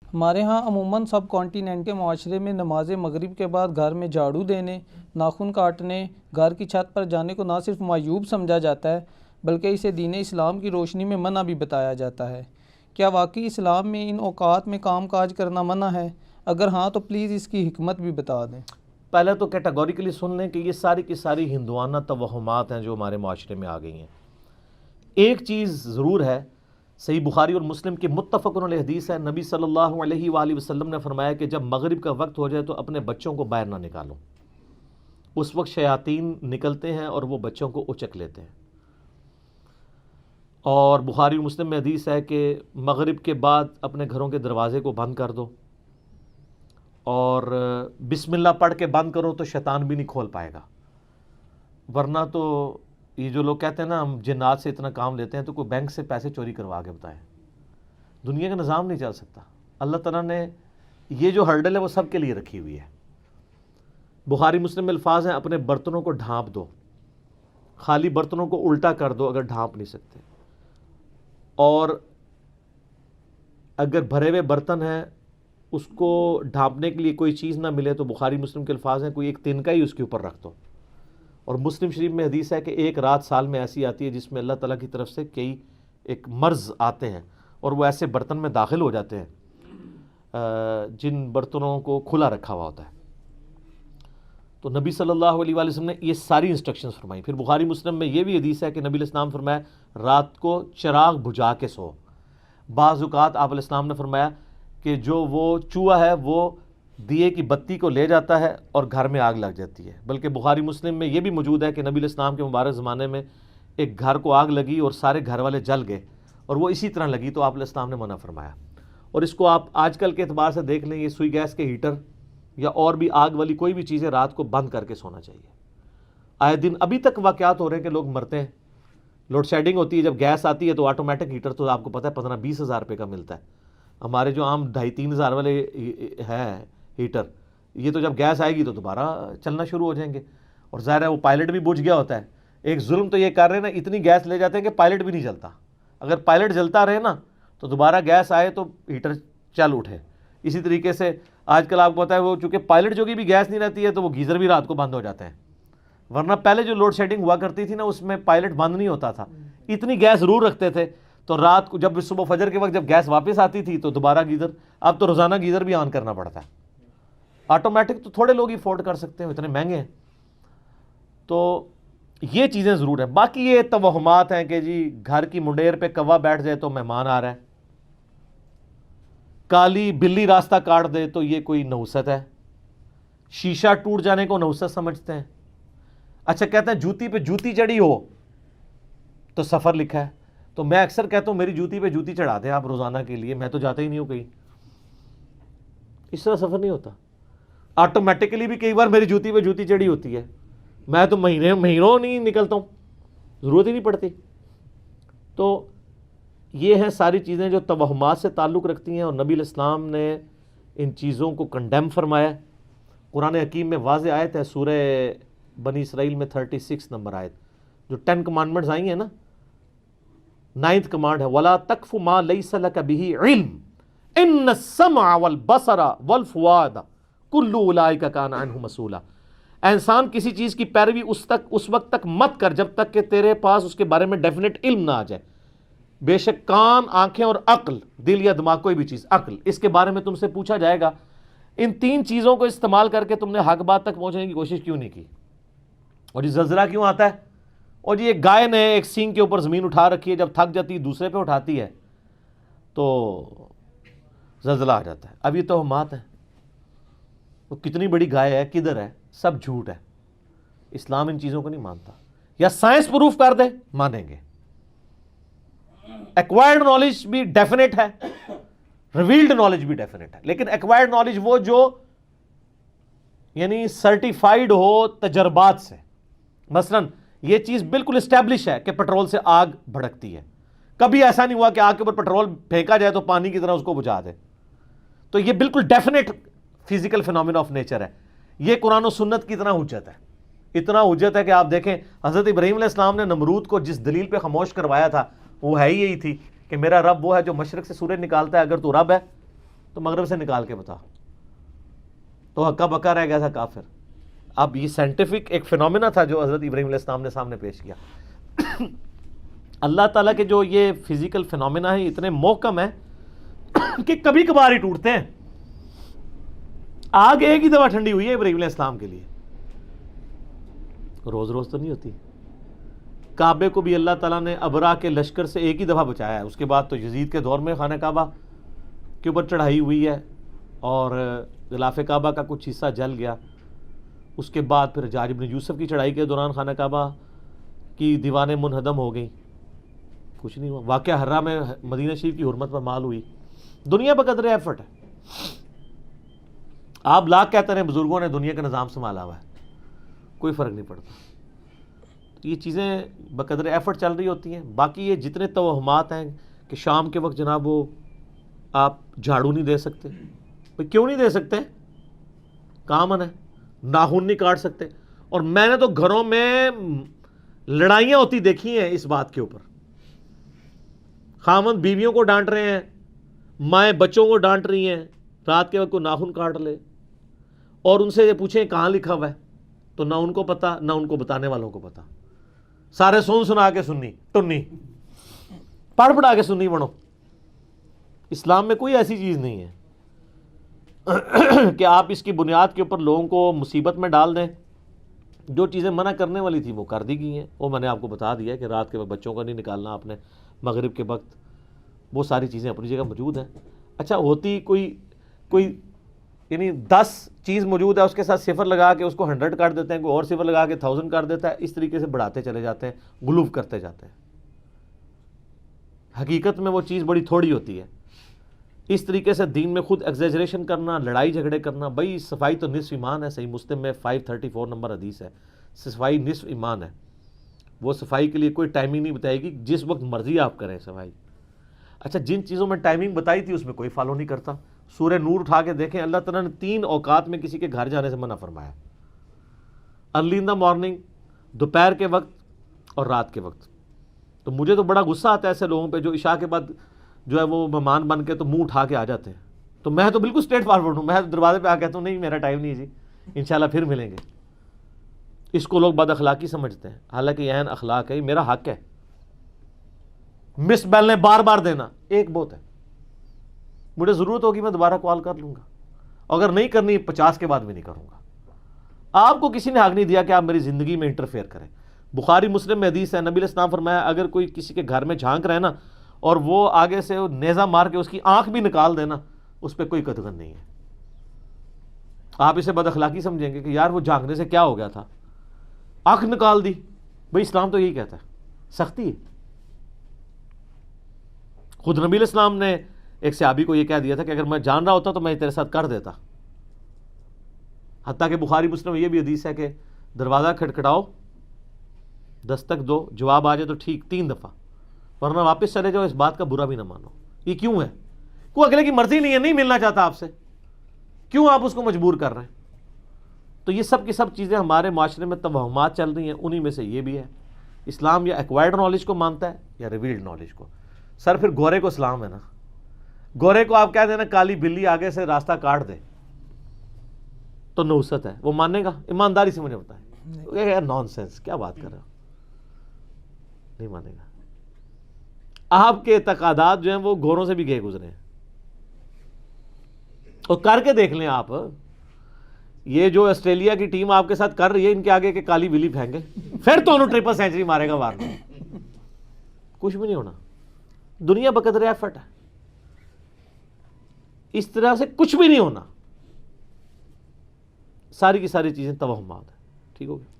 ہمارے ہاں عموماً سب کانٹیننٹ کے معاشرے میں نماز مغرب کے بعد گھر میں جھاڑو دینے، ناخن کاٹنے، گھر کی چھت پر جانے کو نہ صرف معیوب سمجھا جاتا ہے بلکہ اسے دین اسلام کی روشنی میں منع بھی بتایا جاتا ہے۔ کیا واقعی اسلام میں ان اوقات میں کام کاج کرنا منع ہے؟ اگر ہاں تو پلیز اس کی حکمت بھی بتا دیں۔ پہلے تو کیٹاگوریکلی سن لیں کہ یہ ساری کی ساری ہندوانہ توہمات ہیں جو ہمارے معاشرے میں آ گئی ہیں۔ ایک چیز ضرور ہے، صحیح بخاری اور مسلم کی متفق علیہ حدیث ہے، نبی صلی اللہ علیہ وآلہ وسلم نے فرمایا کہ جب مغرب کا وقت ہو جائے تو اپنے بچوں کو باہر نہ نکالو۔ اس وقت شیاطین نکلتے ہیں اور وہ بچوں کو اچک لیتے ہیں۔ اور بخاری اور مسلم میں حدیث ہے کہ مغرب کے بعد اپنے گھروں کے دروازے کو بند کر دو، اور بسم اللہ پڑھ کے بند کرو تو شیطان بھی نہیں کھول پائے گا، ورنہ تو یہ جو لوگ کہتے ہیں نا ہم جنات سے اتنا کام لیتے ہیں، تو کوئی بینک سے پیسے چوری کروا کے بتائیں، دنیا کا نظام نہیں چل سکتا۔ اللہ تعالیٰ نے یہ جو ہرڈل ہے وہ سب کے لیے رکھی ہوئی ہے۔ بخاری مسلم میں الفاظ ہیں، اپنے برتنوں کو ڈھانپ دو، خالی برتنوں کو الٹا کر دو اگر ڈھانپ نہیں سکتے، اور اگر بھرے ہوئے برتن ہیں اس کو ڈھانپنے کے لیے کوئی چیز نہ ملے تو بخاری مسلم کے الفاظ ہیں کوئی ایک تنکا ہی اس کے اوپر رکھ دو۔ اور مسلم شریف میں حدیث ہے کہ ایک رات سال میں ایسی آتی ہے جس میں اللہ تعالیٰ کی طرف سے کئی ایک مرض آتے ہیں اور وہ ایسے برتن میں داخل ہو جاتے ہیں جن برتنوں کو کھلا رکھا ہوا ہوتا ہے۔ تو نبی صلی اللہ علیہ وآلہ وسلم نے یہ ساری انسٹرکشنز فرمائی۔ پھر بخاری مسلم میں یہ بھی حدیث ہے کہ نبی علیہ السلام فرمایا رات کو چراغ بجھا کے سو۔ بعض اوقات آپ علیہ السلام نے فرمایا کہ جو وہ چوہا ہے وہ دیے کی بتی کو لے جاتا ہے اور گھر میں آگ لگ جاتی ہے۔ بلکہ بخاری مسلم میں یہ بھی موجود ہے کہ نبی علیہ السلام کے مبارک زمانے میں ایک گھر کو آگ لگی اور سارے گھر والے جل گئے، اور وہ اسی طرح لگی تو آپ علیہ السلام نے منع فرمایا۔ اور اس کو آپ آج کل کے اعتبار سے دیکھ لیں، یہ سوئی گیس کے ہیٹر یا اور بھی آگ والی کوئی بھی چیزیں رات کو بند کر کے سونا چاہیے۔ آئے دن ابھی تک واقعات ہو رہے ہیں کہ لوگ مرتے ہیں۔ لوڈ شیڈنگ ہوتی ہے، جب گیس آتی ہے تو آٹومیٹک ہیٹر تو آپ کو پتہ ہے 15-20 ہزار روپے کا ملتا ہے۔ ہمارے جو عام 2,500-3 ہزار والے ہیں ہیٹر، یہ تو جب گیس آئے گی تو دوبارہ چلنا شروع ہو جائیں گے، اور ظاہر ہے وہ پائلٹ بھی بجھ گیا ہوتا ہے۔ ایک ظلم تو یہ کر رہے ہیں نا، اتنی گیس لے جاتے ہیں کہ پائلٹ بھی نہیں چلتا۔ اگر پائلٹ جلتا رہے نا تو دوبارہ گیس آئے تو ہیٹر چل اٹھے۔ اسی طریقے سے آج کل آپ کو پتہ ہے وہ چونکہ پائلٹ جو کہ بھی گیس نہیں رہتی ہے تو وہ گیزر بھی رات کو بند ہو جاتے ہیں، ورنہ پہلے جو لوڈ شیڈنگ ہوا کرتی تھی نا اس میں پائلٹ بند نہیں ہوتا تھا، اتنی گیس ضرور رکھتے تھے تو رات کو جب صبح فجر کے وقت جب گیس واپس آتی تھی تو دوبارہ گیزر، اب تو روزانہ گیزر بھی آن کرنا پڑتا ہے۔ آٹومیٹک تو تھوڑے لوگ ہی افورڈ کر سکتے ہیں، اتنے مہنگے ہیں۔ تو یہ چیزیں ضرور ہیں۔ باقی یہ توہمات ہیں کہ جی گھر کی منڈیر پہ کوا بیٹھ جائے تو مہمان آ رہا ہے، کالی بلی راستہ کاٹ دے تو یہ کوئی نحوست ہے، شیشہ ٹوٹ جانے کو نحوست سمجھتے ہیں۔ اچھا کہتے ہیں جوتی پہ جوتی چڑھی ہو تو سفر لکھا ہے، تو میں اکثر کہتا ہوں میری جوتی پہ جوتی چڑھا دیں آپ روزانہ کے لیے، میں تو جاتا ہی نہیں ہوں کہیں۔ اس طرح سفر نہیں ہوتا، آٹومیٹکلی بھی کئی بار میری جوتی پہ جوتی چڑھی ہوتی ہے، میں تو مہینوں نہیں نکلتا ہوں، ضرورت ہی نہیں پڑتی۔ تو یہ ہیں ساری چیزیں جو توہمات سے تعلق رکھتی ہیں، اور نبی علیہ السلام نے ان چیزوں کو کنڈیم فرمایا۔ قرآن حکیم میں واضح آیت ہے، سورہ بنی اسرائیل میں 36 نمبر آیت، جو 10 کمانڈمنٹس آئی ہیں نا، 9th کمانڈ ہے وَلَا تَقْفُ مَا لَيْسَ لَكَ بِهِ عِلْمٌ إِنَّ السَّمْعَ وَالْبَصَرَ وَالْفُؤَادَ كُلُّ أُولَٰئِكَ كَانَ عَنْهُ مسئولا۔ اے انسان کسی چیز کی پیروی اس وقت تک مت کر جب تک کہ تیرے پاس اس کے بارے میں ڈیفینیٹ علم نہ آ جائے۔ بے شک کان، آنکھیں اور عقل، دل یا دماغ کوئی بھی چیز، عقل، اس کے بارے میں تم سے پوچھا جائے گا۔ ان 3 چیزوں کو استعمال کر کے تم نے حق بات تک پہنچنے کی کوشش کیوں نہیں کی؟ اور یہ زلزلہ کیوں آتا ہے؟ اور یہ گائے نے ایک سینگ کے اوپر زمین اٹھا رکھی ہے، جب تھک جاتی ہے دوسرے پہ اٹھاتی ہے تو زلزلہ آ جاتا ہے۔ اب یہ توہمات ہیں، وہ کتنی بڑی گائے ہے، کدھر ہے، سب جھوٹ ہے۔ اسلام ان چیزوں کو نہیں مانتا، یا سائنس پروف کر دے مانیں گے۔ ایکوائرڈ نالج بھی ڈیفینیٹ ہے، ریویلڈ نالج بھی ڈیفینیٹ ہے، لیکن ایکوائرڈ نالج وہ جو یعنی سرٹیفائیڈ ہو تجربات سے۔ مثلا یہ چیز بالکل اسٹیبلش ہے کہ پیٹرول سے آگ بھڑکتی ہے، کبھی ایسا نہیں ہوا کہ آگ کے اوپر پیٹرول پھینکا جائے تو پانی کی طرح اس کو بجھا دے، تو یہ بالکل definite physical phenomena of nature ہے۔ یہ قرآن و سنت کی طرح حجت ہے، اتنا حجت ہے کہ آپ دیکھیں حضرت ابراہیم علیہ السلام نے نمرود کو جس دلیل پہ خاموش کروایا تھا وہ ہے ہی یہی تھی کہ میرا رب وہ ہے جو مشرق سے سورج نکالتا ہے، اگر تو رب ہے تو مغرب سے نکال کے بتا، تو ہکا بکا رہ گیا تھا کافر. اب یہ سائنٹیفک ایک فینومینا تھا جو حضرت ابراہیم علیہ السلام نے سامنے پیش کیا. اللہ تعالیٰ کے جو یہ فزیکل فینومینا ہیں اتنے محکم ہیں کہ کبھی کبھار ہی ٹوٹتے ہیں. آگ ایک ہی دفعہ ٹھنڈی ہوئی ہے ابراہیم علیہ السلام کے لیے، روز روز تو نہیں ہوتی. کعبے کو بھی اللہ تعالیٰ نے ابرا کے لشکر سے ایک ہی دفعہ بچایا ہے. اس کے بعد تو یزید کے دور میں خانہ کعبہ کے اوپر چڑھائی ہوئی ہے اور غلاف کعبہ کا کچھ حصہ جل گیا. اس کے بعد پھر حجاج بن یوسف کی چڑھائی کے دوران خانہ کعبہ کی دیواریں منہدم ہو گئیں، کچھ نہیں ہوا. واقعہ حرہ میں مدینہ شریف کی حرمت پر مال ہوئی. دنیا بقدر ایفرٹ ہے. آپ لاکھ کہتے ہیں بزرگوں نے دنیا کا نظام سنبھالا ہوا ہے، کوئی فرق نہیں پڑتا. یہ چیزیں بقدر ایفرٹ چل رہی ہوتی ہیں. باقی یہ جتنے توہمات ہیں کہ شام کے وقت جناب وہ آپ جھاڑو نہیں دے سکتے، بھئی کیوں نہیں دے سکتے؟ کامن ہے. ناخن نہیں کاٹ سکتے. اور میں نے تو گھروں میں لڑائیاں ہوتی دیکھی ہیں اس بات کے اوپر. خاوند بیویوں کو ڈانٹ رہے ہیں، مائیں بچوں کو ڈانٹ رہی ہیں رات کے وقت کو ناخن کاٹ لے، اور ان سے یہ پوچھیں کہاں لکھا ہوا ہے تو نہ ان کو پتا نہ ان کو بتانے والوں کو پتا. سارے سنا کے سنی ٹنی پڑھا کے سنی بنو. اسلام میں کوئی ایسی چیز نہیں ہے کہ آپ اس کی بنیاد کے اوپر لوگوں کو مصیبت میں ڈال دیں. جو چیزیں منع کرنے والی تھی وہ کر دی گئی ہیں. وہ میں نے آپ کو بتا دیا کہ رات کے وقت بچوں کا نہیں نکالنا آپ نے، مغرب کے وقت وہ ساری چیزیں اپنی جگہ موجود ہیں. اچھا ہوتی کوئی یعنی 10 چیز موجود ہے، اس کے ساتھ صفر لگا کے اس کو 100 کر دیتے ہیں، کوئی اور صفر لگا کے 1000 کر دیتا ہے. اس طریقے سے بڑھاتے چلے جاتے ہیں، غلوف کرتے جاتے ہیں. حقیقت میں وہ چیز بڑی تھوڑی ہوتی ہے. اس طریقے سے دین میں خود ایگزیجریشن کرنا، لڑائی جھگڑے کرنا. بھائی صفائی تو نصف ایمان ہے. صحیح مسلم میں 534 نمبر حدیث ہے، صفائی نصف ایمان ہے. وہ صفائی کے لیے کوئی ٹائمنگ نہیں بتائے گی، جس وقت مرضی آپ کریں صفائی. اچھا جن چیزوں میں ٹائمنگ بتائی تھی اس میں کوئی فالو نہیں کرتا. سورہ نور اٹھا کے دیکھیں، اللہ تعالیٰ نے 3 اوقات میں کسی کے گھر جانے سے منع فرمایا. ارلی ان دا مارننگ، دوپہر کے وقت اور رات کے وقت. تو مجھے تو بڑا غصہ آتا ہے ایسے لوگوں پہ جو عشاء کے بعد جو ہے وہ مہمان بن کے تو منہ اٹھا کے آ جاتے ہیں. تو میں تو بالکل اسٹریٹ فارورڈ ہوں. میں دروازے پہ آ کہتا ہوں نہیں میرا ٹائم نہیں جی، انشاءاللہ پھر ملیں گے. اس کو لوگ بد اخلاقی سمجھتے ہیں، حالانکہ یہ عین اخلاق ہے، یہ میرا حق ہے. مس بیل نے بار بار دینا ایک بہت ہے. مجھے ضرورت ہوگی میں دوبارہ کال کر لوں گا، اگر نہیں کرنی 50 کے بعد بھی نہیں کروں گا. آپ کو کسی نے حق نہیں دیا کہ آپ میری زندگی میں انٹرفیئر کریں. بخاری مسلم میں حدیث ہے، نبی علیہ السلام فرمایا اگر کوئی کسی کے گھر میں جھانک رہے نا اور وہ آگے سے نیزہ مار کے اس کی آنکھ بھی نکال دینا، اس پہ کوئی قدغن نہیں ہے. آپ اسے بد اخلاقی سمجھیں گے کہ یار وہ جھانکنے سے کیا ہو گیا تھا، آنکھ نکال دی. بھئی اسلام تو یہی کہتا ہے، سختی ہے. خود نبی علیہ السلام نے ایک صحابی کو یہ کہہ دیا تھا کہ اگر میں جان رہا ہوتا تو میں تیرے ساتھ کر دیتا. حتیٰ کہ بخاری مسلم میں یہ بھی حدیث ہے کہ دروازہ کھٹکھٹاؤ، دستک دو، جواب آ جائے تو ٹھیک 3 دفعہ، ورنہ واپس چلے جاؤ، اس بات کا برا بھی نہ مانو. یہ کیوں ہے؟ کوئی اگلے کی مرضی نہیں ہے، نہیں ملنا چاہتا آپ سے، کیوں آپ اس کو مجبور کر رہے ہیں؟ تو یہ سب کی سب چیزیں ہمارے معاشرے میں توہمات چل رہی ہیں. انہی میں سے یہ بھی ہے. اسلام یا ایکوائرڈ نالج کو مانتا ہے یا ریویلڈ نالج کو. سر پھر گورے کو اسلام ہے نا. گورے کو آپ کہہ دینا کالی بلی آگے سے راستہ کاٹ دے تو نحوست ہے، وہ مانے گا؟ ایمانداری سے مجھے بتائیں. نان سینس، کیا بات کر رہے ہو؟ نہیں مانے گا. آپ کے اعتقادات جو ہیں وہ گوروں سے بھی گئے گزرے ہیں. اور کر کے دیکھ لیں آپ، یہ جو آسٹریلیا کی ٹیم آپ کے ساتھ کر رہی ہے، ان کے آگے کہ کالی بلی پھینکے پھر تو انہوں 3 سینچری مارے گا وارنا. کچھ بھی نہیں ہونا. دنیا بقدر ایفرٹ ہے، اس طرح سے کچھ بھی نہیں ہونا. ساری کی ساری چیزیں توہمات ہیں. ٹھیک ہو گیا؟